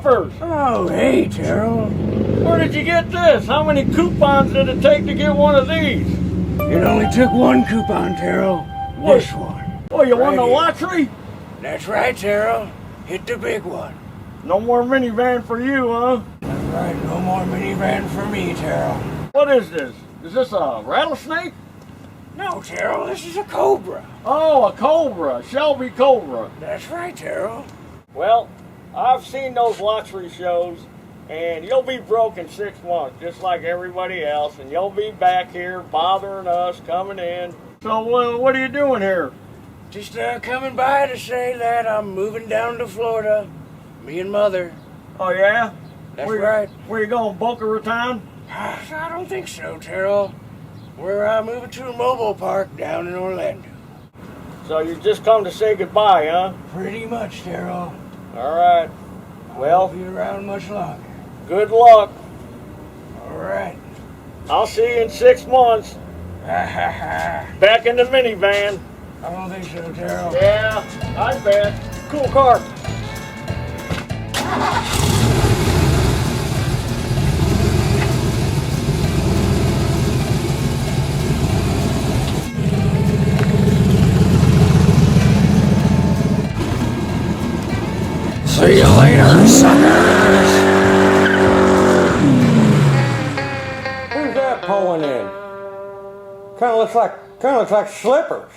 Slippers! Oh, hey, Taryl. Where did you get this? How many coupons did it take to get one of these? It only took one coupon, Taryl. This one. Oh, you won Right the here. lottery? That's right, Taryl. Hit the big one. No more minivan for you, huh? That's right, no more minivan for me, Taryl. What is this? Is this a rattlesnake? No, Taryl, this is a Cobra. Oh, a Cobra, Shelby Cobra. That's right, Taryl. Well, I've seen those lottery shows, and you'll be broke in 6 months, just like everybody else, and you'll be back here bothering us, coming in. So, what are you doing here? Just coming by to say that I'm moving down to Florida. Me and Mother. Oh, yeah? That's right. Where you going, Boca Raton? I don't think so, Taryl. We're moving to a mobile park down in Orlando. So you just come to say goodbye, huh? Pretty much, Taryl. All right. Well, Won't be around much longer. good luck. All right. I'll see you in 6 months. Back in the minivan. I don't think so, Taryl. Yeah, I bet. Cool car. See you later, suckers. Who's that pulling in? Kind of looks like Slippers.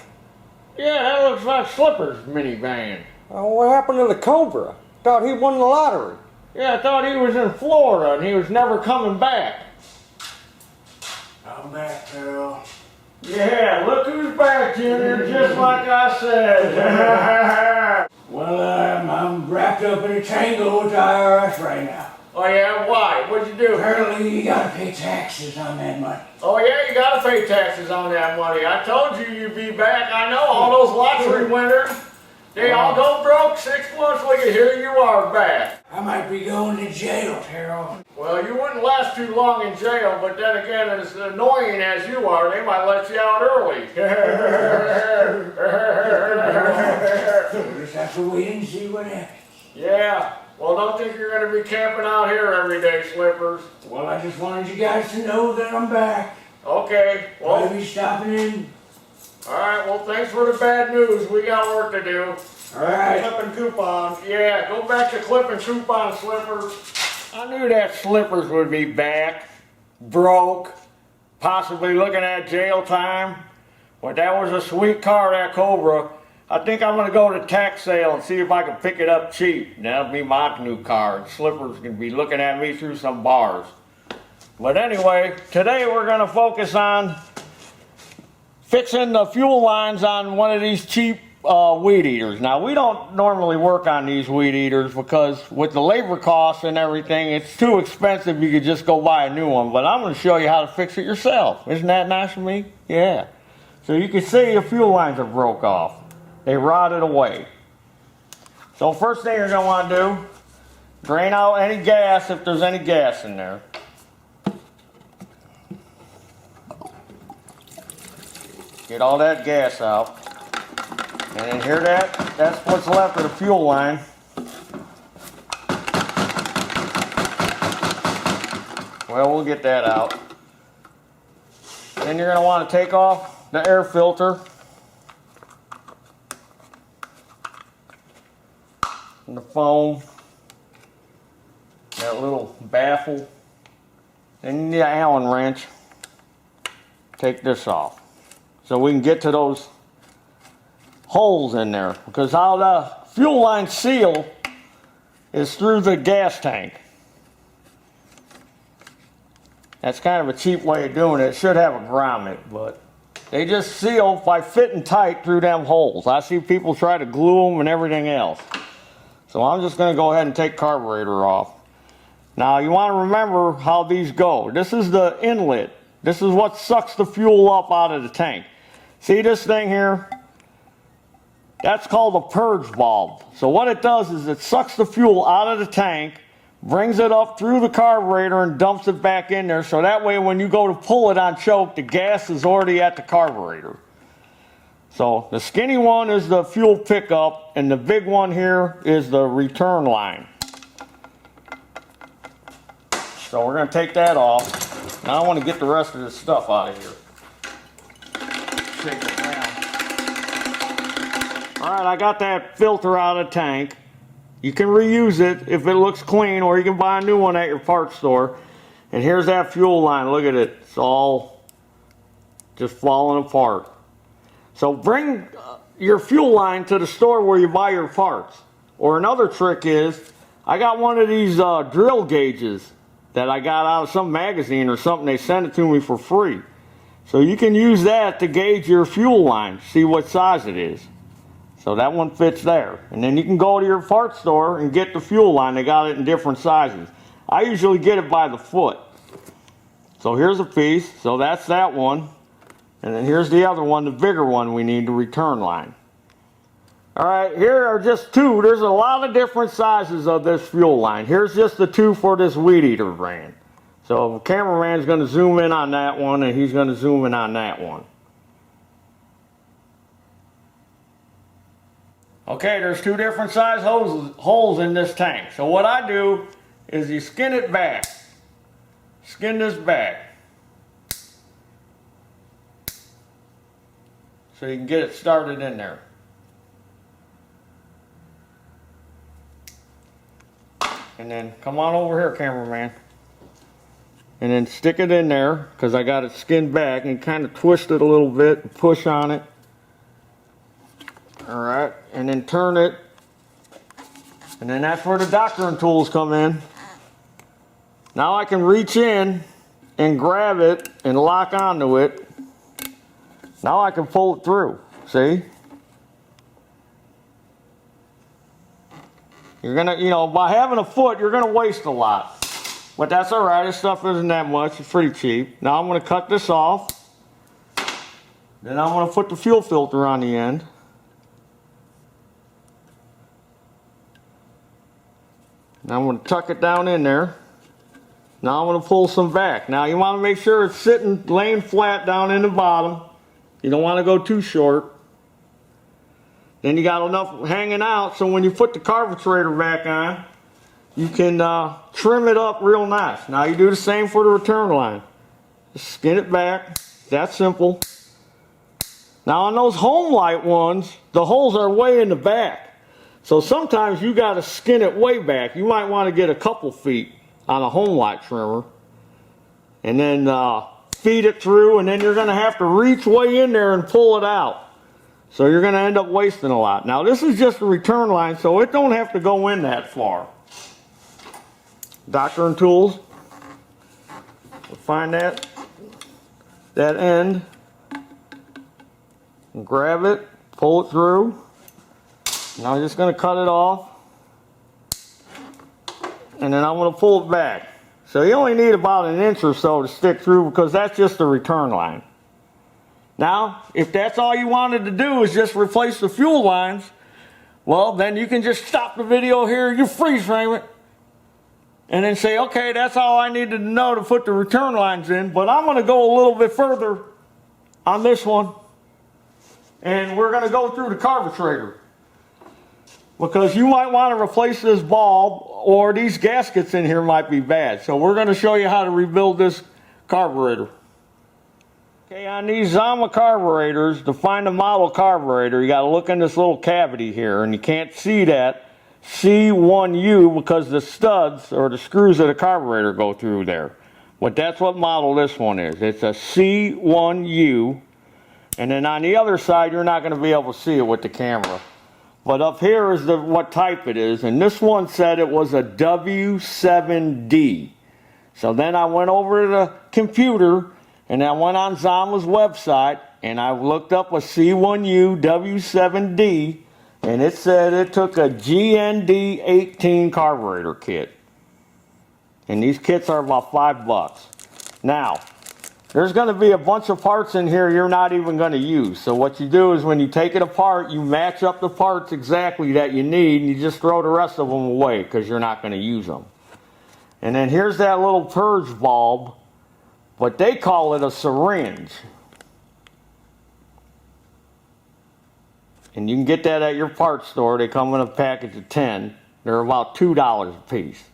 Yeah, that looks like Slippers minivan. What happened to the Cobra? Thought he won the lottery. Yeah, I thought he was in Florida and he was never coming back. I'm back, Taryl. Yeah, look who's back, Junior, just like I said. Well, I'm wrapped up in a tangle with the IRS right now. Oh yeah, why? What'd you do? Apparently, you gotta pay taxes on that money. Oh yeah, you gotta pay taxes on that money. I told you you'd be back. I know all those lottery winners. They all go broke 6 months later. Here you are back. I might be going to jail, Taryl. Well, you wouldn't last too long in jail, but then again, as annoying as you are, they might let you out early. We'll just have to wait and see what happens. Yeah. Well, don't think you're going to be camping out here every day, Slippers. Well, I just wanted you guys to know that I'm back. Okay. Well, I'll be stopping in. all right. Well, thanks for the bad news. We got work to do. All right. Clipping coupons. Yeah, go back to clipping coupons, Slippers. I knew that Slippers would be back, broke, possibly looking at jail time. But that was a sweet car, that Cobra. I think I'm going to go to tax sale and see if I can pick it up cheap. That'll be my new car. Slippers can be looking at me through some bars. But anyway, today we're going to focus on fixing the fuel lines on one of these cheap weed eaters. Now, we don't normally work on these weed eaters because with the labor costs and everything, it's too expensive. You could just go buy a new one. But I'm going to show you how to fix it yourself. Isn't that nice of me? Yeah. So you can see the fuel lines are broke off. They rotted away. So first thing you're going to want to do, drain out any gas if there's any gas in there. Get all that gas out. And then hear that? That's what's left of the fuel line. Well, we'll get that out. Then you're going to want to take off the air filter. And the foam, that little baffle, then you need an Allen wrench. Take this off so we can get to those holes in there, because how the fuel line seal is through the gas tank. That's kind of a cheap way of doing it. It should have a grommet, but they just seal by fitting tight through them holes. I see people try to glue them and everything else. So I'm just going to go ahead and take carburetor off. Now you want to remember how these go. This is the inlet. This is what sucks the fuel up out of the tank. See this thing here? That's called a purge bulb. So what it does is it sucks the fuel out of the tank, brings it up through the carburetor and dumps it back in there. So that way when you go to pull it on choke, the gas is already at the carburetor. So the skinny one is the fuel pickup, and the big one here is the return line. So we're going to take that off. Now I want to get the rest of this stuff out of here. Shake it around. Alright, I got that filter out of the tank. You can reuse it if it looks clean, or you can buy a new one at your parts store. And here's that fuel line. Look at it. It's all just falling apart. So bring your fuel line to the store where you buy your parts. Or another trick is, I got one of these drill gauges that I got out of some magazine or something. They sent it to me for free. So you can use that to gauge your fuel line, see what size it is. So that one fits there. And then you can go to your parts store and get the fuel line. They got it in different sizes. I usually get it by the foot. So here's a piece. So that's that one. And then here's the other one, the bigger one we need, the return line. Alright, here are just two. There's a lot of different sizes of this fuel line. Here's just the two for this Weed Eater brand. So the cameraman's going to zoom in on that one, and he's going to zoom in on that one. Okay, there's two different size holes in this tank. So what I do is you skin it back. Skin this back. So you can get it started in there. And then come on over here, cameraman. And then stick it in there, because I got it skinned back, and kind of twist it a little bit and push on it. Alright, and then turn it. And then that's where the doctoring tools come in. Now I can reach in and grab it and lock onto it. Now I can pull it through. See? You're gonna, you know, by having a foot, you're gonna waste a lot. But that's alright, this stuff isn't that much, it's pretty cheap. Now I'm gonna cut this off. Then I'm gonna put the fuel filter on the end. Now I'm going to tuck it down in there. Now I'm going to pull some back. Now you want to make sure it's sitting, laying flat down in the bottom. You don't want to go too short. Then you got enough hanging out so when you put the carburetor back on, you can trim it up real nice. Now you do the same for the return line. Just skin it back. That's simple. Now on those home light ones, the holes are way in the back. So sometimes you got to skin it way back. You might want to get a couple feet on a home light trimmer. And then feed it through, and then you're going to have to reach way in there and pull it out. So you're going to end up wasting a lot. Now this is just a return line, so it don't have to go in that far. Doctoring tools. Find that end. And grab it, pull it through. Now I'm just going to cut it off, and then I'm going to pull it back. So you only need about an inch or so to stick through, because that's just the return line. Now, if that's all you wanted to do is just replace the fuel lines, well, then you can just stop the video here, you freeze frame it, and then say, okay, that's all I needed to know to put the return lines in, but I'm going to go a little bit further on this one, and we're going to go through the carburetor. Because you might want to replace this bulb, or these gaskets in here might be bad. So we're going to show you how to rebuild this carburetor. Okay, on these Zama carburetors, to find a model carburetor, you got to look in this little cavity here, and you can't see that C1U because the studs or the screws of the carburetor go through there. But that's what model this one is. It's a C1U, and then on the other side, you're not going to be able to see it with the camera. But up here is what type it is, and this one said it was a W7D. So then I went over to the computer, and I went on Zama's website, and I looked up a C1U W7D, and it said it took a GND 18 carburetor kit. And these kits are about $5. Now, there's going to be a bunch of parts in here you're not even going to use. So what you do is when you take it apart, you match up the parts exactly that you need, and you just throw the rest of them away because you're not going to use them. And then here's that little purge bulb, but they call it a syringe. And you can get that at your parts store. They come in a package of 10. They're about $2 a piece.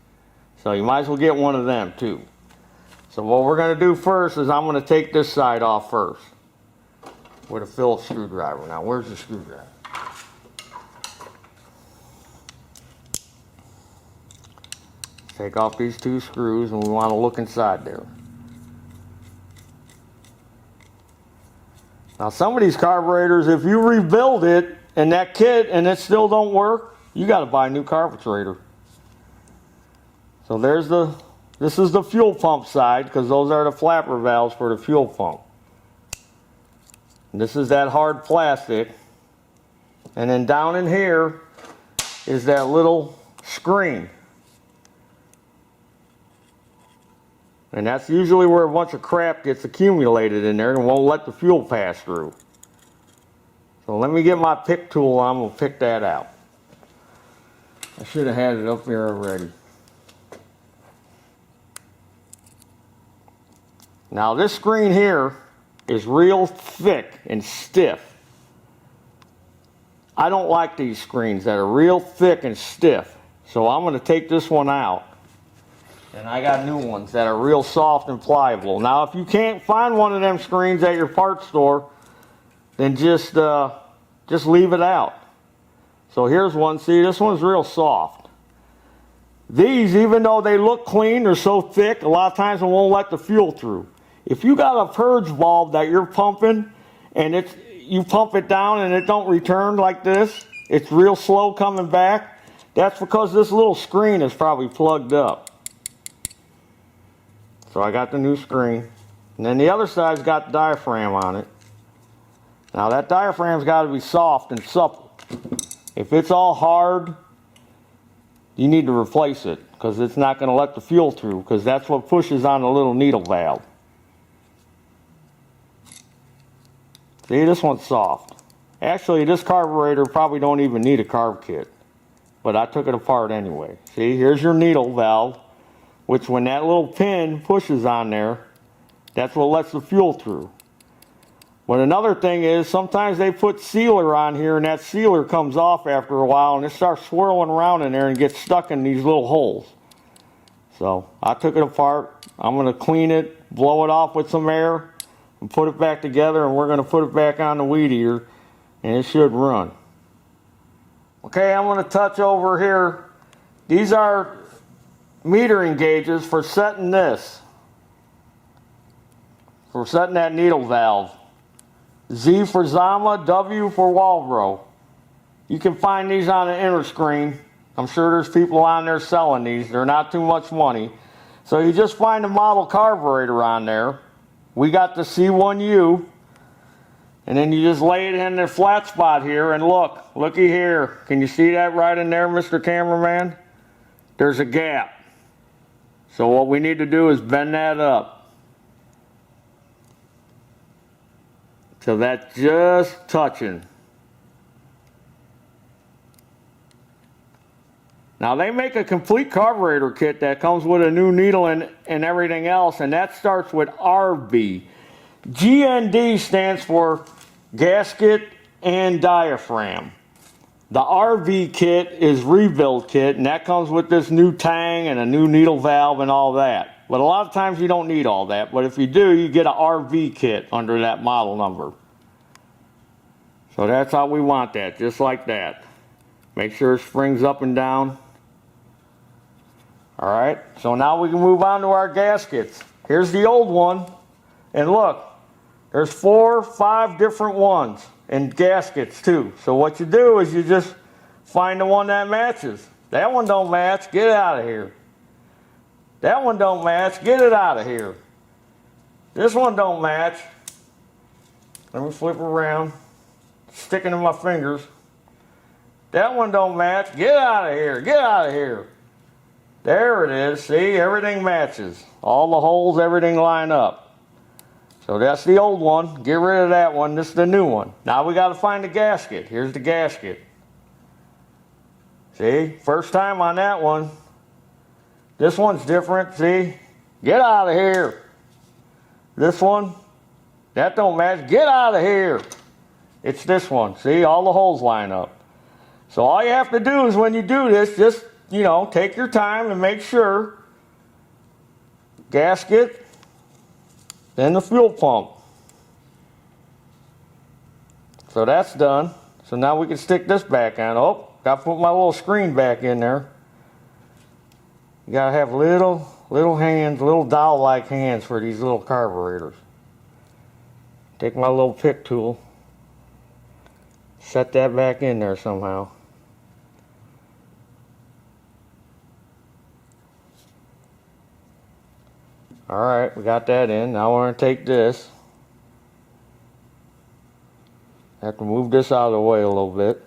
So you might as well get one of them too. So what we're going to do first is I'm going to take this side off first with a Phillips screwdriver. Now where's the screwdriver? Take off these two screws and we want to look inside there. Now some of these carburetors, if you rebuild it and that kit and it still don't work, you got to buy a new carburetor. So this is the fuel pump side, because those are the flapper valves for the fuel pump. And this is that hard plastic. And then down in here is that little screen. And that's usually where a bunch of crap gets accumulated in there and won't let the fuel pass through. So let me get my pick tool, I'm going to pick that out. I should have had it up there already. Now this screen here is real thick and stiff. I don't like these screens that are real thick and stiff. So I'm going to take this one out. And I got new ones that are real soft and pliable. Now if you can't find one of them screens at your parts store, then just leave it out. So here's one. See, this one's real soft. These, even though they look clean, they're so thick, a lot of times it won't let the fuel through. If you got a purge bulb that you're pumping and you pump it down and it don't return like this, it's real slow coming back, that's because this little screen is probably plugged up. So I got the new screen. And then the other side's got the diaphragm on it. Now that diaphragm's got to be soft and supple. If it's all hard, you need to replace it, because it's not going to let the fuel through, because that's what pushes on the little needle valve. See, this one's soft. Actually, this carburetor probably don't even need a carb kit, but I took it apart anyway. See, here's your needle valve, which when that little pin pushes on there, that's what lets the fuel through. But another thing is, sometimes they put sealer on here and that sealer comes off after a while and it starts swirling around in there and gets stuck in these little holes. So I took it apart. I'm going to clean it, blow it off with some air, and put it back together, and we're going to put it back on the weed eater and it should run. Okay, I'm going to touch over here. These are metering gauges for setting this. For setting that needle valve. Z for Zama, W for Walbro. You can find these on the inner screen. I'm sure there's people on there selling these. They're not too much money. So you just find the model carburetor on there. We got the C1U. And then you just lay it in the flat spot here and looky here. Can you see that right in there, Mr. Cameraman? There's a gap. So what we need to do is bend that up. So that's just touching. Now they make a complete carburetor kit that comes with a new needle and everything else, and that starts with RB. GND stands for gasket and diaphragm. The RV kit is rebuild kit, and that comes with this new tang and a new needle valve and all that. But a lot of times you don't need all that. But if you do, you get an RV kit under that model number. So that's how we want that, just like that. Make sure it springs up and down. Alright, so now we can move on to our gaskets. Here's the old one. And look, there's 4 or 5 different ones. And gaskets too. So what you do is you just find the one that matches. That one don't match, get it out of here. That one don't match, get it out of here. This one don't match. Let me flip around. Sticking in my fingers. That one don't match, get out of here, get out of here. There it is, see, everything matches. All the holes, everything line up. So that's the old one. Get rid of that one. This is the new one. Now we got to find the gasket. Here's the gasket. See, first time on that one. This one's different. See, get out of here. This one, that don't match. Get out of here. It's this one. See, all the holes line up. So all you have to do is when you do this, just, take your time and make sure gasket, then the fuel pump. So that's done. So now we can stick this back on. Oh, got to put my little screen back in there. You got to have little hands, little doll-like hands for these little carburetors. Take my little pick tool, set that back in there somehow. Alright, we got that in. Now we're going to take this. Have to move this out of the way a little bit.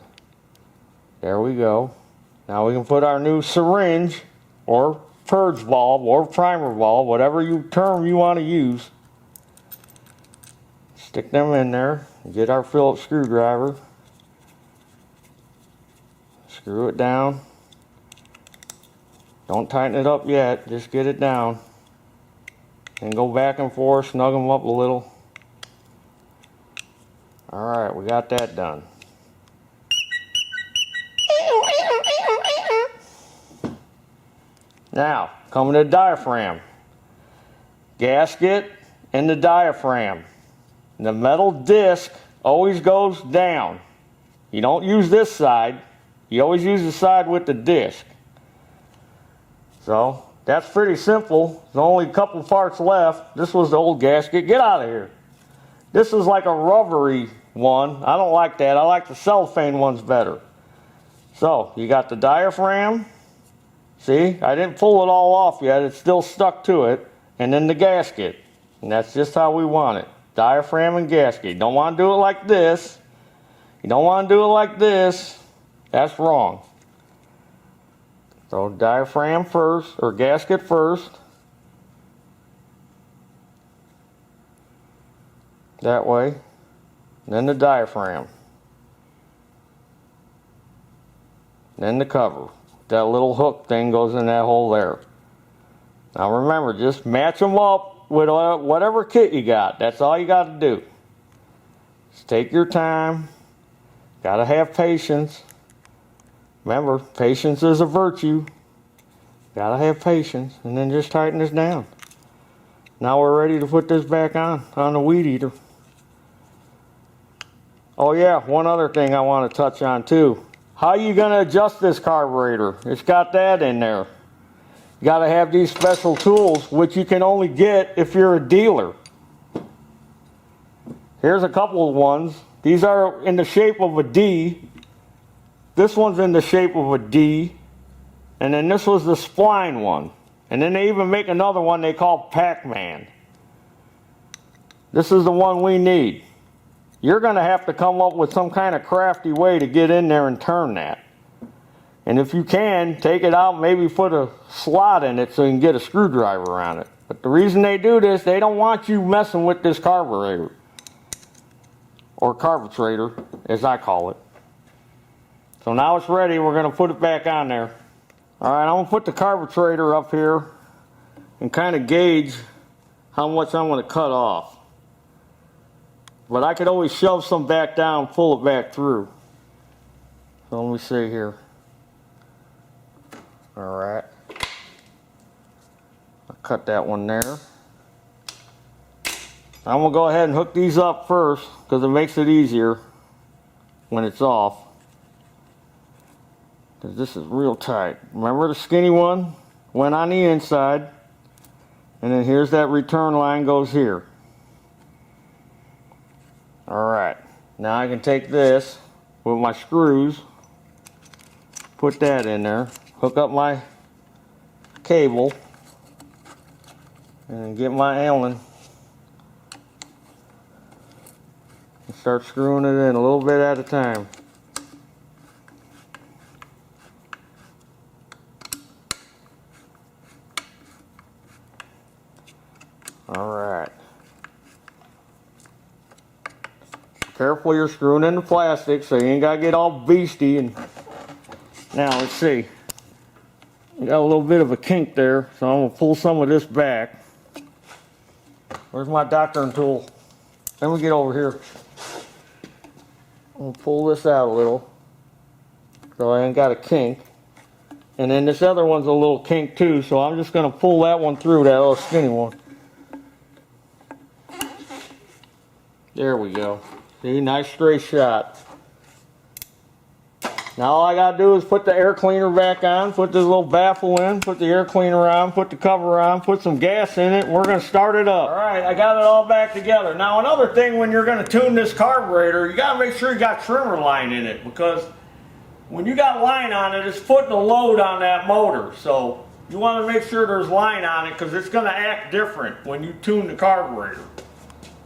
There we go. Now we can put our new syringe or purge bulb or primer bulb, whatever term you want to use. Stick them in there. Get our Phillips screwdriver. Screw it down. Don't tighten it up yet. Just get it down. And go back and forth, snug them up a little. Alright, we got that done. Now, coming to the diaphragm. Gasket and the diaphragm. The metal disc always goes down. You don't use this side. You always use the side with the disc. So, that's pretty simple. There's only a couple parts left. This was the old gasket. Get out of here. This is like a rubbery one. I don't like that. I like the cellophane ones better. So, you got the diaphragm. See, I didn't pull it all off yet. It's still stuck to it. And then the gasket. And that's just how we want it. Diaphragm and gasket. You don't want to do it like this. You don't want to do it like this. That's wrong. So diaphragm first, or gasket first. That way. Then the diaphragm. Then the cover. That little hook thing goes in that hole there. Now remember, just match them up with whatever kit you got. That's all you got to do. Just take your time. Gotta have patience. Remember, patience is a virtue. Gotta have patience. And then just tighten this down. Now we're ready to put this back on the weed eater. Oh yeah, one other thing I want to touch on too. How are you going to adjust this carburetor? It's got that in there. You got to have these special tools, which you can only get if you're a dealer. Here's a couple of ones. These are in the shape of a D. This one's in the shape of a D. And then this was the spline one. And then they even make another one they call Pac-Man. This is the one we need. You're going to have to come up with some kind of crafty way to get in there and turn that. And if you can, take it out, maybe put a slot in it so you can get a screwdriver around it. But the reason they do this, they don't want you messing with this carburetor. Or carburetor, as I call it. So now it's ready, we're going to put it back on there. Alright, I'm going to put the carburetor up here and kind of gauge how much I'm going to cut off. But I could always shove some back down, pull it back through. So let me see here. Alright. I'll cut that one there. I'm going to go ahead and hook these up first because it makes it easier when it's off. Because this is real tight. Remember the skinny one went on the inside. And then here's that return line goes here. Alright, now I can take this with my screws, put that in there, hook up my cable, and get my Allen and start screwing it in a little bit at a time. Alright. Careful, you're screwing in the plastic so you ain't got to get all beastie. And now let's see. We got a little bit of a kink there, so I'm going to pull some of this back. Where's my doctoring tool? Let me get over here. I'm going to pull this out a little so I ain't got a kink. And then this other one's a little kink too, so I'm just going to pull that one through, that little skinny one. There we go. See, nice straight shot. Now all I got to do is put the air cleaner back on, put this little baffle in, put the air cleaner on, put the cover on, put some gas in it, and we're going to start it up. Alright, I got it all back together. Now another thing when you're going to tune this carburetor, you got to make sure you got trimmer line in it, because when you got line on it, it's putting a load on that motor. So you want to make sure there's line on it, because it's going to act different when you tune the carburetor.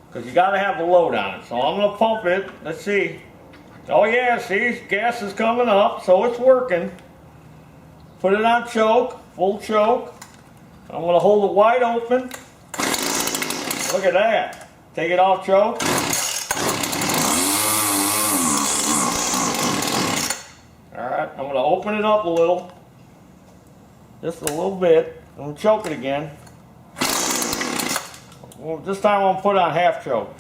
Because you got to have the load on it. So I'm going to pump it. Let's see. Oh yeah, see, gas is coming up, so it's working. Put it on choke, full choke. I'm going to hold it wide open. Look at that. Take it off choke. Alright, I'm going to open it up a little. Just a little bit. I'm going to choke it again. Well, this time I'm going to put it on half choke.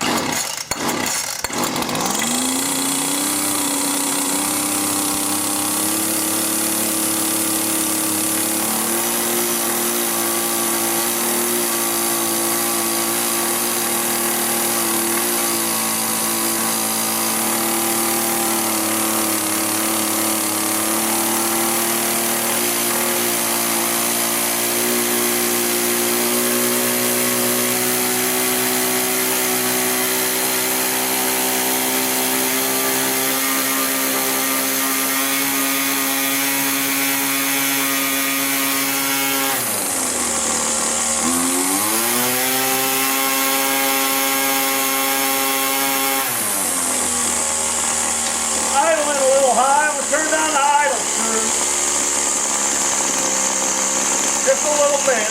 Turn down the idle screw. Just a little bit.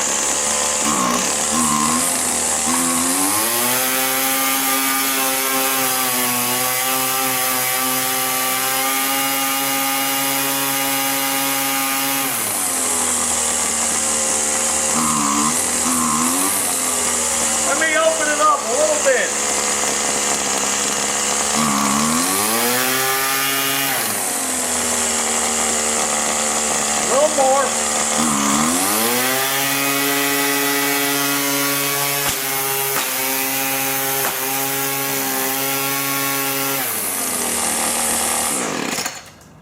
Let me open it up a little bit. More.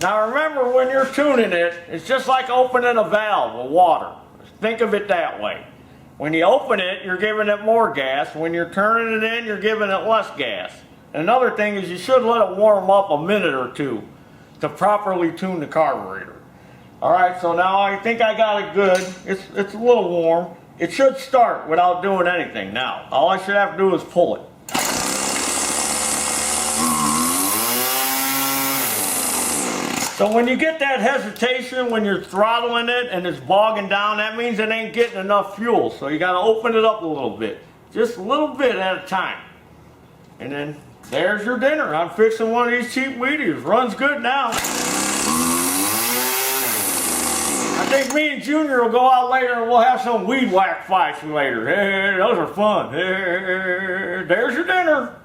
Now remember, when you're tuning it, it's just like opening a valve of water. Think of it that way. When you open it, you're giving it more gas. When you're turning it in, you're giving it less gas. And another thing is you should let it warm up a minute or two to properly tune the carburetor. Alright, so now I think I got it good. It's a little warm. It should start without doing anything. Now, all I should have to do is pull it. So when you get that hesitation, when you're throttling it and it's bogging down, that means it ain't getting enough fuel. So you got to open it up a little bit. Just a little bit at a time. And then there's your dinner. I'm fixing one of these cheap Wheaties. Runs good now. I think me and Junior will go out later and we'll have some weed whack fights later. Hey, those are fun. Hey, there's your dinner.